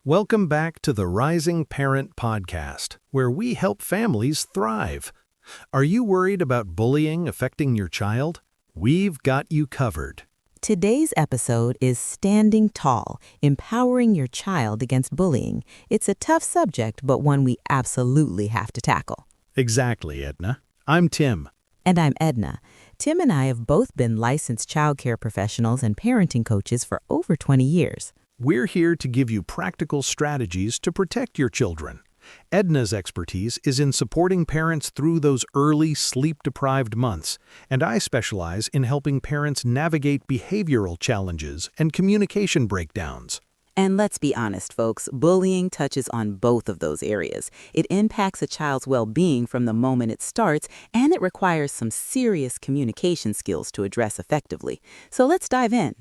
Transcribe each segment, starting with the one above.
Welcome back to the Rising Parent Podcast, where we help families thrive. Are you worried about bullying affecting your child? We've got you covered. Today's episode is Standing Tall, Empowering Your Child Against Bullying. It's a tough subject, but one we absolutely have to tackle. Exactly, Edna. I'm Tim. And I'm Edna. Tim and I have both been licensed childcare professionals and parenting coaches for over 20 years. We're here to give you practical strategies to protect your children. Edna's expertise is in supporting parents through those early sleep-deprived months, and I specialize in helping parents navigate behavioral challenges and communication breakdowns. And let's be honest, folks, bullying touches on both of those areas. It impacts a child's well-being from the moment it starts, and it requires some serious communication skills to address effectively. So let's dive in.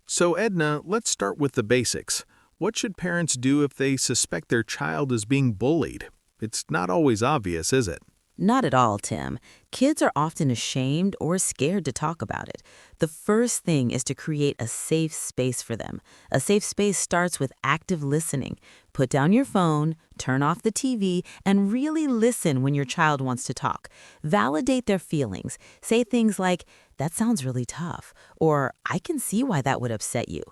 So Edna, let's start with the basics. What should parents do if they suspect their child is being bullied? It's not always obvious, is it? Not at all, Tim. Kids are often ashamed or scared to talk about it. The first thing is to create a safe space for them. A safe space starts with active listening. Put down your phone, turn off the TV, and really listen when your child wants to talk. Validate their feelings. Say things like, "That sounds really tough," or "I can see why that would upset you."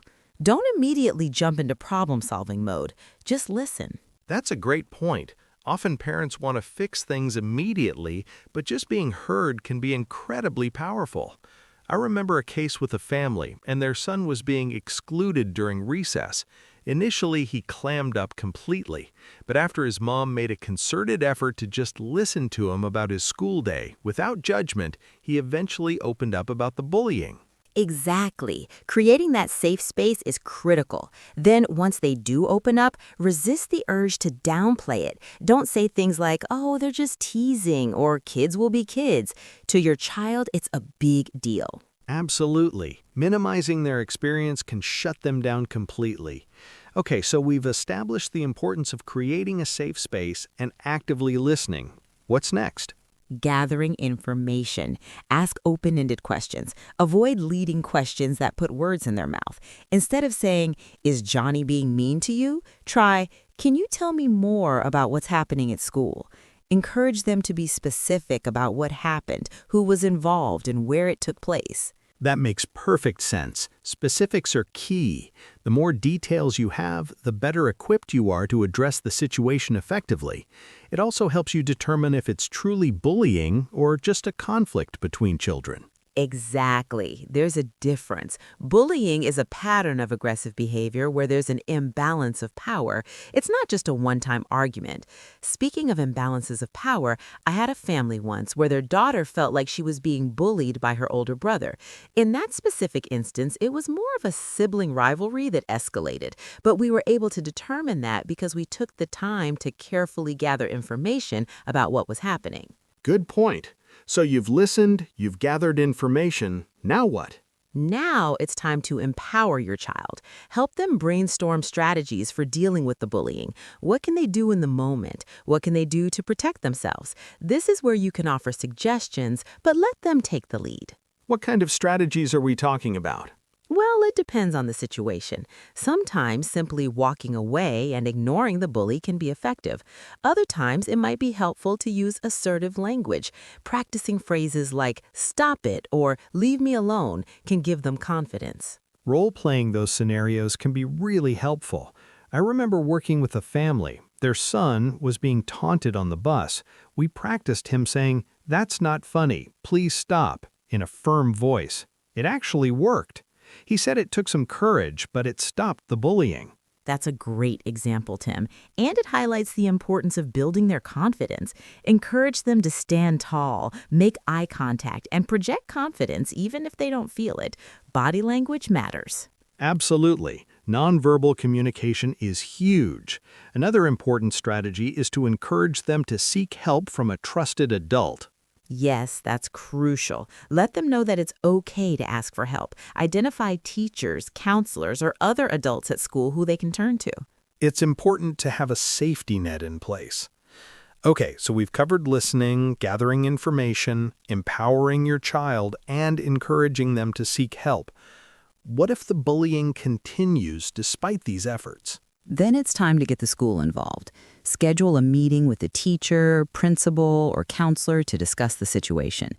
Don't immediately jump into problem-solving mode. Just listen. That's a great point. Often parents want to fix things immediately, but just being heard can be incredibly powerful. I remember a case with a family, and their son was being excluded during recess. Initially, he clammed up completely, but after his mom made a concerted effort to just listen to him about his school day, without judgment, he eventually opened up about the bullying. Exactly. Creating that safe space is critical. Then, once they do open up, resist the urge to downplay it. Don't say things like, "Oh, they're just teasing," or "kids will be kids." To your child, it's a big deal. Absolutely. Minimizing their experience can shut them down completely. Okay, so we've established the importance of creating a safe space and actively listening. What's next? Gathering information. Ask open-ended questions. Avoid leading questions that put words in their mouth. Instead of saying, "Is Johnny being mean to you?" try, "Can you tell me more about what's happening at school?" Encourage them to be specific about what happened, who was involved, and where it took place. That makes perfect sense. Specifics are key. The more details you have, the better equipped you are to address the situation effectively. It also helps you determine if it's truly bullying or just a conflict between children. Exactly. There's a difference. Bullying is a pattern of aggressive behavior where there's an imbalance of power. It's not just a one-time argument. Speaking of imbalances of power, I had a family once where their daughter felt like she was being bullied by her older brother. In that specific instance, it was more of a sibling rivalry that escalated. But we were able to determine that because we took the time to carefully gather information about what was happening. Good point. So you've listened, you've gathered information. Now what? Now it's time to empower your child. Help them brainstorm strategies for dealing with the bullying. What can they do in the moment? What can they do to protect themselves? This is where you can offer suggestions, but let them take the lead. What kind of strategies are we talking about? Well, it depends on the situation. Sometimes simply walking away and ignoring the bully can be effective. Other times, it might be helpful to use assertive language. Practicing phrases like "stop it" or "leave me alone" can give them confidence. Role-playing those scenarios can be really helpful. I remember working with a family. Their son was being taunted on the bus. We practiced him saying, "That's not funny, please stop," in a firm voice. It actually worked. He said it took some courage, but it stopped the bullying. That's a great example, Tim, and it highlights the importance of building their confidence. Encourage them to stand tall, make eye contact, and project confidence even if they don't feel it. Body language matters. Absolutely. Nonverbal communication is huge. Another important strategy is to encourage them to seek help from a trusted adult. Yes, that's crucial. Let them know that it's okay to ask for help. Identify teachers, counselors, or other adults at school who they can turn to. It's important to have a safety net in place. Okay, so we've covered listening, gathering information, empowering your child, and encouraging them to seek help. What if the bullying continues despite these efforts? Then it's time to get the school involved. Schedule a meeting with the teacher, principal, or counselor to discuss the situation.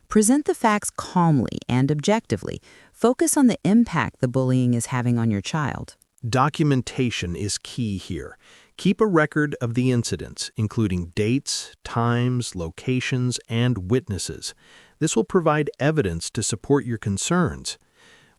Present the facts calmly and objectively. Focus on the impact the bullying is having on your child. Documentation is key here. Keep a record of the incidents, including dates, times, locations, and witnesses. This will provide evidence to support your concerns.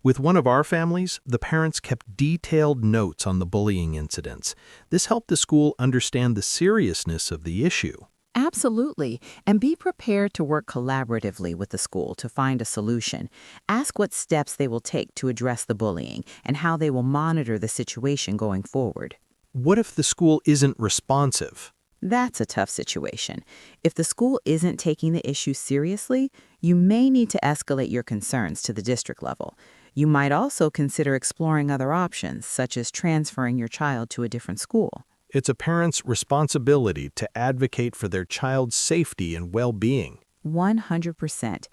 With one of our families, the parents kept detailed notes on the bullying incidents. This helped the school understand the seriousness of the issue. Absolutely. And be prepared to work collaboratively with the school to find a solution. Ask what steps they will take to address the bullying and how they will monitor the situation going forward. What if the school isn't responsive? That's a tough situation. If the school isn't taking the issue seriously, you may need to escalate your concerns to the district level. You might also consider exploring other options, such as transferring your child to a different school. It's a parent's responsibility to advocate for their child's safety and well-being. 100%.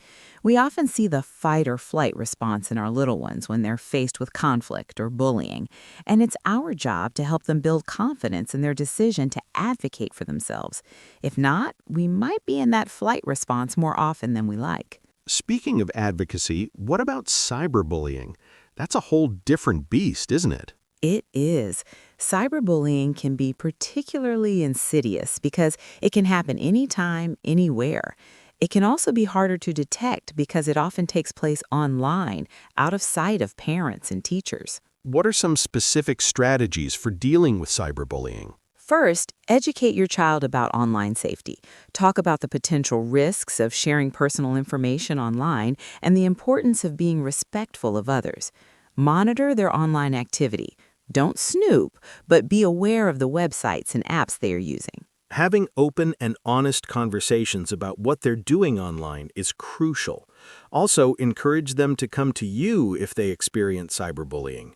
We often see the fight or flight response in our little ones when they're faced with conflict or bullying, and it's our job to help them build confidence in their decision to advocate for themselves. If not, we might be in that flight response more often than we like. Speaking of advocacy, what about cyberbullying? That's a whole different beast, isn't it? It is. Cyberbullying can be particularly insidious because it can happen anytime, anywhere. It can also be harder to detect because it often takes place online, out of sight of parents and teachers. What are some specific strategies for dealing with cyberbullying? First, educate your child about online safety. Talk about the potential risks of sharing personal information online and the importance of being respectful of others. Monitor their online activity. Don't snoop, but be aware of the websites and apps they are using. Having open and honest conversations about what they're doing online is crucial. Also, encourage them to come to you if they experience cyberbullying.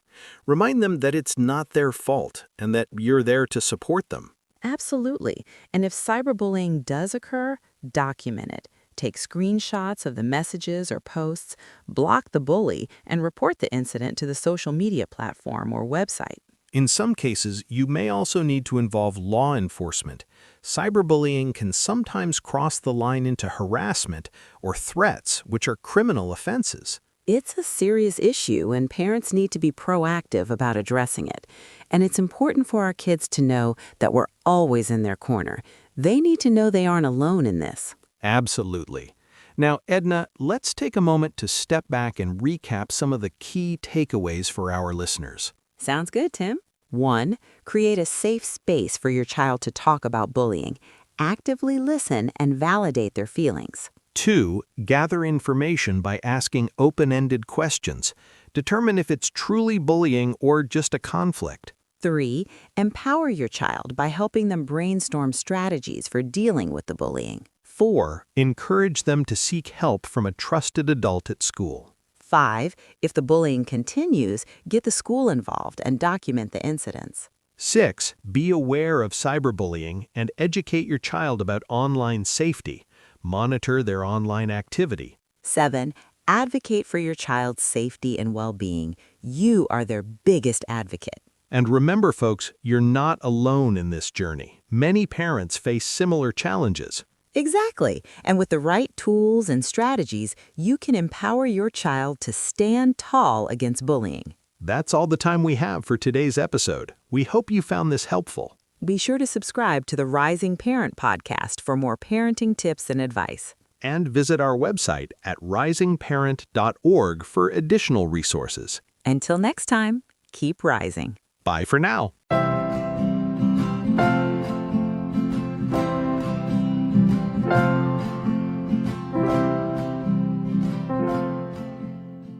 Remind them that it's not their fault and that you're there to support them. Absolutely. And if cyberbullying does occur, document it. Take screenshots of the messages or posts, block the bully, and report the incident to the social media platform or website. In some cases, you may also need to involve law enforcement. Cyberbullying can sometimes cross the line into harassment or threats, which are criminal offenses. It's a serious issue, and parents need to be proactive about addressing it. And it's important for our kids to know that we're always in their corner. They need to know they aren't alone in this. Absolutely. Now, Edna, let's take a moment to step back and recap some of the key takeaways for our listeners. Sounds good, Tim. 1. Create a safe space for your child to talk about bullying. Actively listen and validate their feelings. 2. Gather information by asking open-ended questions. Determine if it's truly bullying or just a conflict. 3. Empower your child by helping them brainstorm strategies for dealing with the bullying. 4. Encourage them to seek help from a trusted adult at school. 5. If the bullying continues, get the school involved and document the incidents. 6. Be aware of cyberbullying and educate your child about online safety. Monitor their online activity. 7. Advocate for your child's safety and well-being. You are their biggest advocate. And remember, folks, you're not alone in this journey. Many parents face similar challenges. Exactly. And with the right tools and strategies, you can empower your child to stand tall against bullying. That's all the time we have for today's episode. We hope you found this helpful. Be sure to subscribe to the Rising Parent podcast for more parenting tips and advice. And visit our website at risingparent.org for additional resources. Until next time, keep rising. Bye for now.